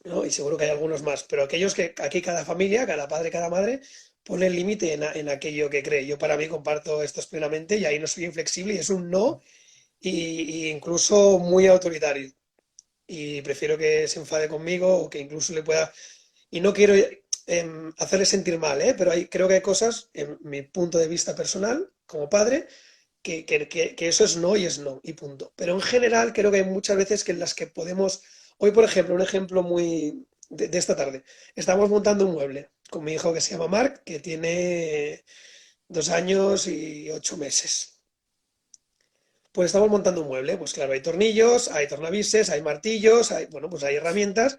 ¿No? Y seguro que hay algunos más, pero aquellos que aquí cada familia, cada padre, cada madre, pone el límite en aquello que cree. Yo para mí comparto esto plenamente y ahí no soy inflexible y es un no y incluso muy autoritario. Y prefiero que se enfade conmigo o que incluso le pueda... Y no quiero hacerle sentir mal, ¿eh? Pero creo que hay cosas, en mi punto de vista personal, como padre, que eso es no y es no, y punto. Pero en general creo que hay muchas veces que en las que podemos, hoy por ejemplo, un ejemplo muy de esta tarde, estamos montando un mueble con mi hijo que se llama Marc, que tiene 2 años y 8 meses. Pues estamos montando un mueble, pues claro, hay tornillos, hay tornavises, hay martillos, hay, bueno, pues hay herramientas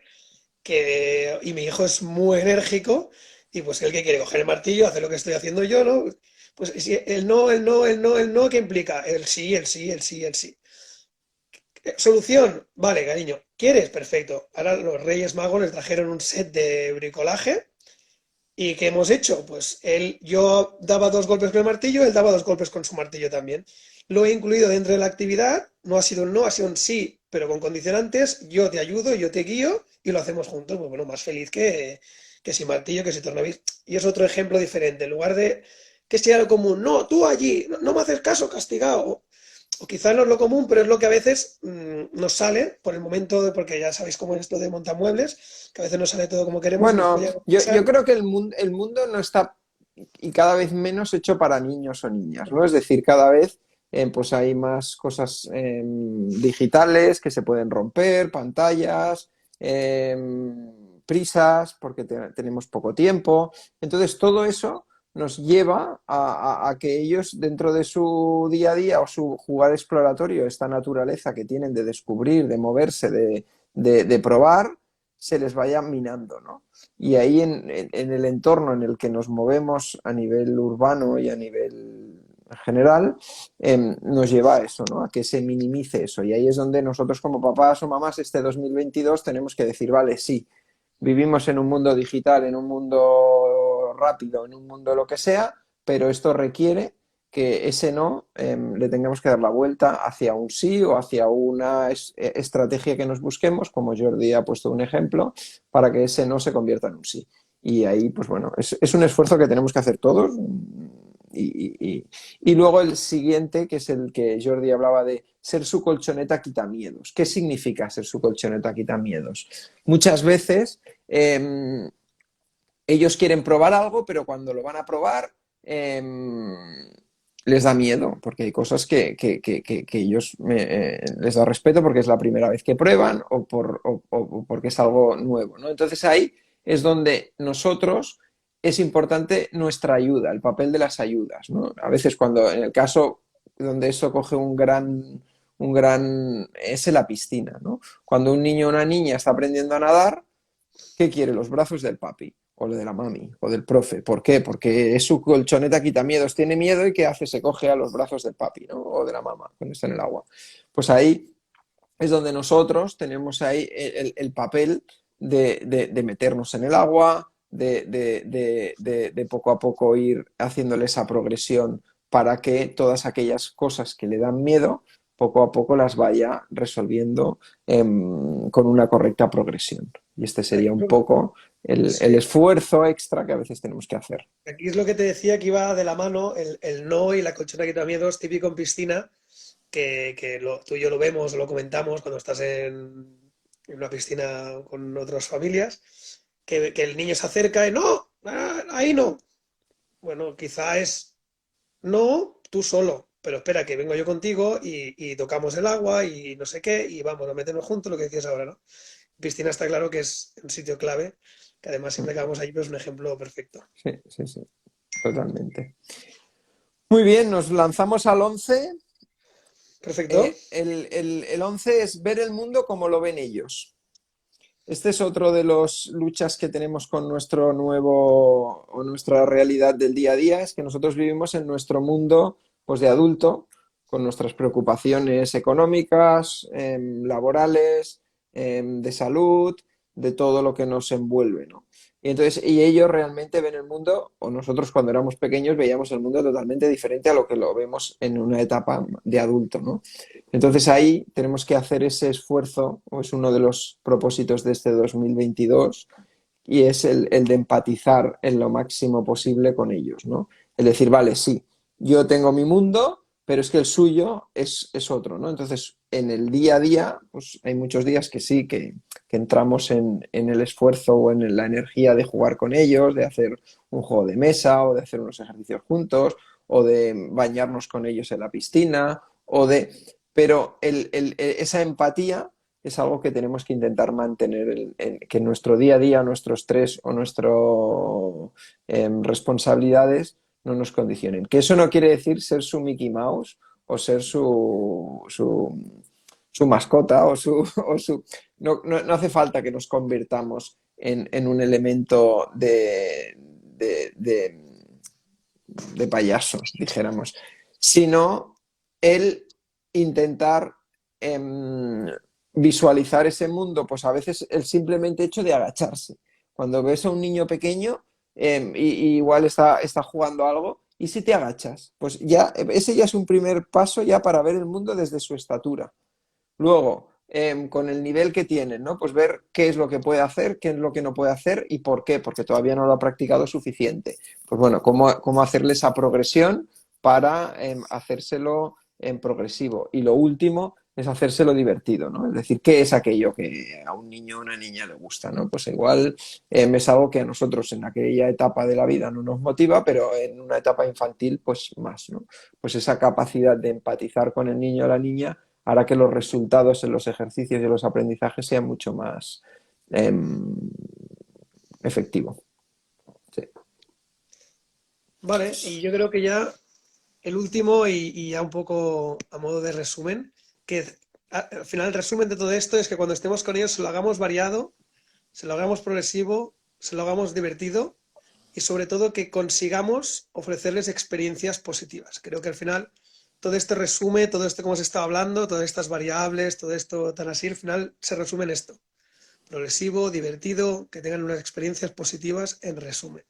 y mi hijo es muy enérgico y pues él que quiere coger el martillo, hace lo que estoy haciendo yo, ¿no? Pues si el no, el no, el no, el no, ¿qué implica? El sí, el sí, el sí, el sí. Solución, vale, cariño, ¿quieres? Perfecto. Ahora los Reyes Magos les trajeron un set de bricolaje y ¿qué hemos hecho? Pues yo daba 2 golpes con el martillo, él daba 2 golpes con su martillo también. Lo he incluido dentro de la actividad, no ha sido un no, ha sido un sí, pero con condicionantes, yo te ayudo, yo te guío y lo hacemos juntos. Pues bueno, más feliz que si martillo, que si tornavís. Y es otro ejemplo diferente. En lugar de que sea lo común, no, tú allí, no, no me haces caso, castigado. O quizás no es lo común, pero es lo que a veces nos sale por el momento, porque ya sabéis cómo es esto de montamuebles, que a veces no sale todo como queremos y nos bueno, puede yo pasar. creo que el mundo no está y cada vez menos hecho para niños o niñas, ¿no? Es decir, cada vez pues hay más cosas digitales que se pueden romper, pantallas, prisas, porque tenemos poco tiempo. Entonces, todo eso nos lleva a que ellos, dentro de su día a día o su jugar exploratorio, esta naturaleza que tienen de descubrir, de moverse, de probar, se les vaya minando, ¿no? Y ahí en el entorno en el que nos movemos a nivel urbano y a nivel general, nos lleva a eso, ¿no? A que se minimice eso. Y ahí es donde nosotros como papás o mamás este 2022 tenemos que decir, vale, sí, vivimos en un mundo digital, en un mundo rápido, en un mundo lo que sea, pero esto requiere que ese no le tengamos que dar la vuelta hacia un sí o hacia una estrategia que nos busquemos, como Jordi ha puesto un ejemplo, para que ese no se convierta en un sí. Y ahí, pues bueno, es un esfuerzo que tenemos que hacer todos. Y luego el siguiente, que es el que Jordi hablaba de ser su colchoneta quitamiedos. ¿Qué significa ser su colchoneta quitamiedos? Muchas veces ellos quieren probar algo, pero cuando lo van a probar les da miedo, porque hay cosas que ellos les da respeto porque es la primera vez que prueban o porque es algo nuevo, ¿no? Entonces ahí es donde nosotros es importante nuestra ayuda, el papel de las ayudas, ¿no? A veces cuando, en el caso donde eso coge es en la piscina, ¿no? Cuando un niño o una niña está aprendiendo a nadar, ¿qué quiere? Los brazos del papi, o de la mami, o del profe. ¿Por qué? Porque es su colchoneta quita miedos, tiene miedo y ¿qué hace? Se coge a los brazos del papi, ¿no? O de la mamá, cuando está en el agua. Pues ahí es donde nosotros tenemos ahí el papel de meternos en el agua, de poco a poco ir haciéndole esa progresión para que todas aquellas cosas que le dan miedo, poco a poco las vaya resolviendo con una correcta progresión. Y este sería un poco el Sí, esfuerzo extra que a veces tenemos que hacer. aquí es lo que te decía que iba de la mano el no y la colchona que da miedos, típico en piscina, tú y yo lo vemos, lo comentamos cuando estás en una piscina con otras familias, que el niño se acerca y no, ahí no. Bueno, quizá es no, tú solo, pero espera que vengo yo contigo y tocamos el agua y no sé qué y vamos a meternos juntos, lo que decías ahora, ¿no? Piscina está claro que es un sitio clave, que además siempre que vamos allí, pero es un ejemplo perfecto. Sí, sí, sí, totalmente. Muy bien, nos lanzamos al 11. Perfecto. El 11 es ver el mundo como lo ven ellos. Este es otro de las luchas que tenemos con nuestro nuevo o nuestra realidad del día a día, es que nosotros vivimos en nuestro mundo pues, de adulto, con nuestras preocupaciones económicas, laborales, de salud, de todo lo que nos envuelve, ¿no? Y ellos realmente ven el mundo, o nosotros cuando éramos pequeños veíamos el mundo totalmente diferente a lo que lo vemos en una etapa de adulto, ¿no? Entonces ahí tenemos que hacer ese esfuerzo, o es uno de los propósitos de este 2022, y es el de empatizar en lo máximo posible con ellos, ¿no? El decir, vale, sí, yo tengo mi mundo, pero es que el suyo es otro, ¿no? Entonces, en el día a día, pues hay muchos días que sí, que entramos en el esfuerzo o en la energía de jugar con ellos, de hacer un juego de mesa o de hacer unos ejercicios juntos o de bañarnos con ellos en la piscina o de... Pero esa empatía es algo que tenemos que intentar mantener, que en nuestro día a día, nuestro estrés o nuestras responsabilidades no nos condicionen. Que eso no quiere decir ser su Mickey Mouse o ser su mascota no hace falta que nos convirtamos en un elemento de payasos, dijéramos, sino el intentar visualizar ese mundo, pues a veces el simplemente hecho de agacharse. Cuando ves a un niño pequeño y igual está jugando algo, y si te agachas, pues ya ese ya es un primer paso ya para ver el mundo desde su estatura. Luego, con el nivel que tienen, ¿no? Pues ver qué es lo que puede hacer, qué es lo que no puede hacer y por qué, porque todavía no lo ha practicado suficiente. Pues bueno, cómo hacerle esa progresión para hacérselo en progresivo. Y lo último es hacérselo divertido, ¿no? Es decir, ¿qué es aquello que a un niño o una niña le gusta, ¿no? Pues igual es algo que a nosotros en aquella etapa de la vida no nos motiva, pero en una etapa infantil, pues más, ¿no? Pues esa capacidad de empatizar con el niño o la niña hará que los resultados en los ejercicios y en los aprendizajes sean mucho más eh, efectivos. Sí. Vale, y yo creo que ya el último y ya un poco a modo de resumen, que al final el resumen de todo esto es que cuando estemos con ellos se lo hagamos variado, se lo hagamos progresivo, se lo hagamos divertido y sobre todo que consigamos ofrecerles experiencias positivas. Creo que al final todo este resume, todo esto que hemos estado hablando, todas estas variables, todo esto tan así, al final se resume en esto. Progresivo, divertido, que tengan unas experiencias positivas en resumen.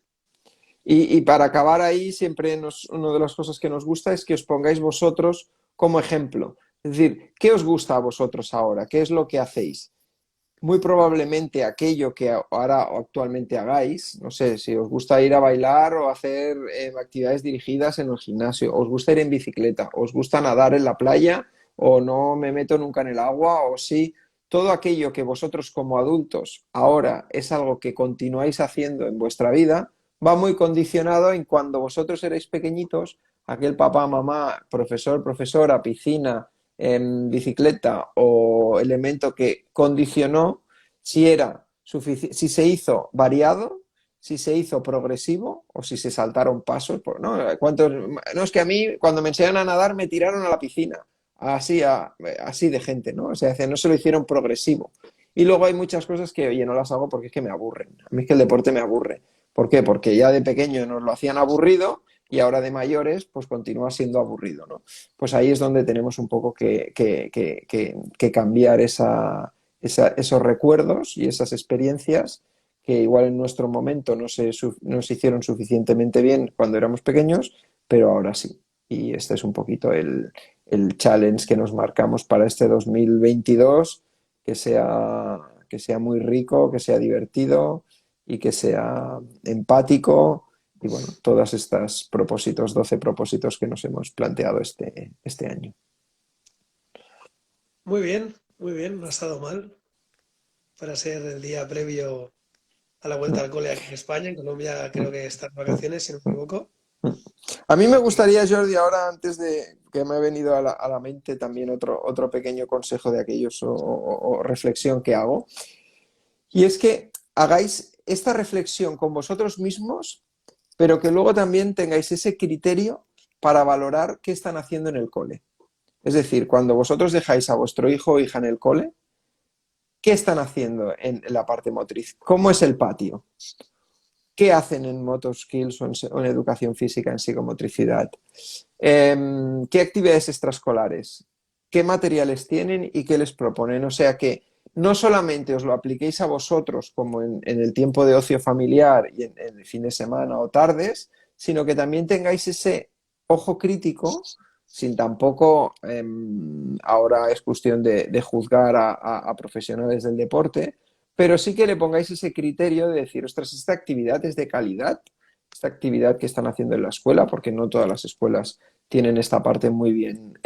Y para acabar ahí, siempre una de las cosas que nos gusta es que os pongáis vosotros como ejemplo. Es decir, ¿qué os gusta a vosotros ahora? ¿Qué es lo que hacéis? Muy probablemente aquello que ahora o actualmente hagáis, no sé, si os gusta ir a bailar o hacer actividades dirigidas en el gimnasio, os gusta ir en bicicleta, os gusta nadar en la playa o no me meto nunca en el agua o sí, todo aquello que vosotros como adultos ahora es algo que continuáis haciendo en vuestra vida, va muy condicionado en cuando vosotros erais pequeñitos, aquel papá, mamá, profesor, profesora, piscina, en bicicleta o elemento que condicionó si era si se hizo variado, si se hizo progresivo o si se saltaron pasos. ¿No? No, es que a mí cuando me enseñaron a nadar me tiraron a la piscina, así de gente, ¿no? O sea, no se lo hicieron progresivo. Y luego hay muchas cosas que, oye, no las hago porque es que me aburren. A mí es que el deporte me aburre. ¿Por qué? Porque ya de pequeño nos lo hacían aburrido y ahora de mayores pues continúa siendo aburrido, ¿no? Pues ahí es donde tenemos un poco que cambiar esos recuerdos y esas experiencias que igual en nuestro momento no se hicieron suficientemente bien cuando éramos pequeños, pero ahora sí. Y este es un poquito el challenge que nos marcamos para este 2022, que sea muy rico, que sea divertido y que sea empático. Y bueno, todos estos propósitos, 12 propósitos que nos hemos planteado este año. muy bien, no ha estado mal para ser el día previo a la vuelta al cole aquí en España. En Colombia creo que están de vacaciones, si no me equivoco. A mí me Y gustaría, Jordi, ahora antes de que me ha venido a la mente también otro pequeño consejo de aquellos o reflexión que hago, y es que hagáis esta reflexión con vosotros mismos, pero que luego también tengáis ese criterio para valorar qué están haciendo en el cole. Es decir, cuando vosotros dejáis a vuestro hijo o hija en el cole, ¿qué están haciendo en la parte motriz? ¿Cómo es el patio? ¿Qué hacen en Motor Skills o en educación física, en psicomotricidad? ¿Qué actividades extraescolares? ¿Qué materiales tienen y qué les proponen? O sea que no solamente os lo apliquéis a vosotros como en el tiempo de ocio familiar y en el fin de semana o tardes, sino que también tengáis ese ojo crítico, sin tampoco ahora es cuestión de juzgar a profesionales del deporte, pero sí que le pongáis ese criterio de decir, ostras, esta actividad es de calidad, esta actividad que están haciendo en la escuela, porque no todas las escuelas tienen esta parte muy bien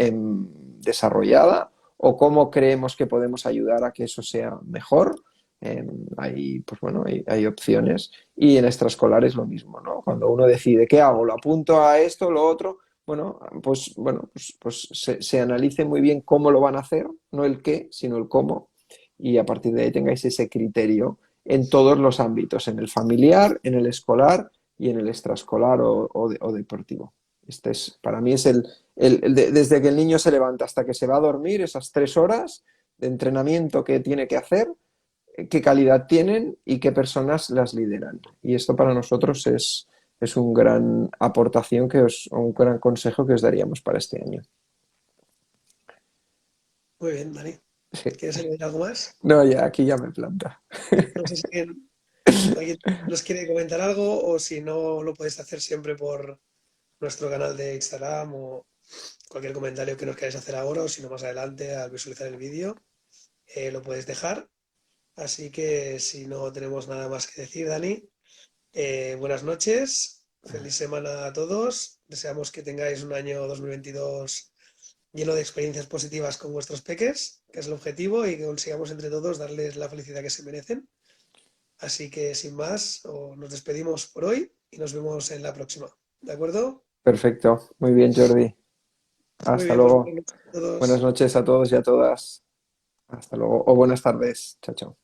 desarrollada, o cómo creemos que podemos ayudar a que eso sea mejor. Pues bueno, hay opciones. Y en extraescolar es lo mismo, ¿no? Cuando uno decide, ¿qué hago? ¿Lo apunto a esto, lo otro? Pues se analice muy bien cómo lo van a hacer, no el qué, sino el cómo, y a partir de ahí tengáis ese criterio en todos los ámbitos, en el familiar, en el escolar y en el extraescolar o deportivo. Para mí es desde que el niño se levanta hasta que se va a dormir, esas 3 horas de entrenamiento que tiene que hacer, qué calidad tienen y qué personas las lideran. Y esto para nosotros es un gran aportación un gran consejo que os daríamos para este año. muy bien, Dani. Sí. ¿Quieres añadir algo más? No, ya aquí ya me planta. No sé si alguien nos quiere comentar algo o si no lo podéis hacer siempre por nuestro canal de Instagram o cualquier comentario que nos queráis hacer ahora o si no más adelante al visualizar el vídeo, lo podéis dejar. Así que si no tenemos nada más que decir, Dani, buenas noches, feliz semana a todos. Deseamos que tengáis un año 2022 lleno de experiencias positivas con vuestros peques, que es el objetivo, y que consigamos entre todos darles la felicidad que se merecen. Así que sin más, nos despedimos por hoy y nos vemos en la próxima. ¿De acuerdo? Perfecto. Muy bien, Jordi. Muy Hasta bien, pues luego. buenas noches a Buenas todos. noches a todos y a todas. Hasta luego. O buenas tardes. Chao, chao.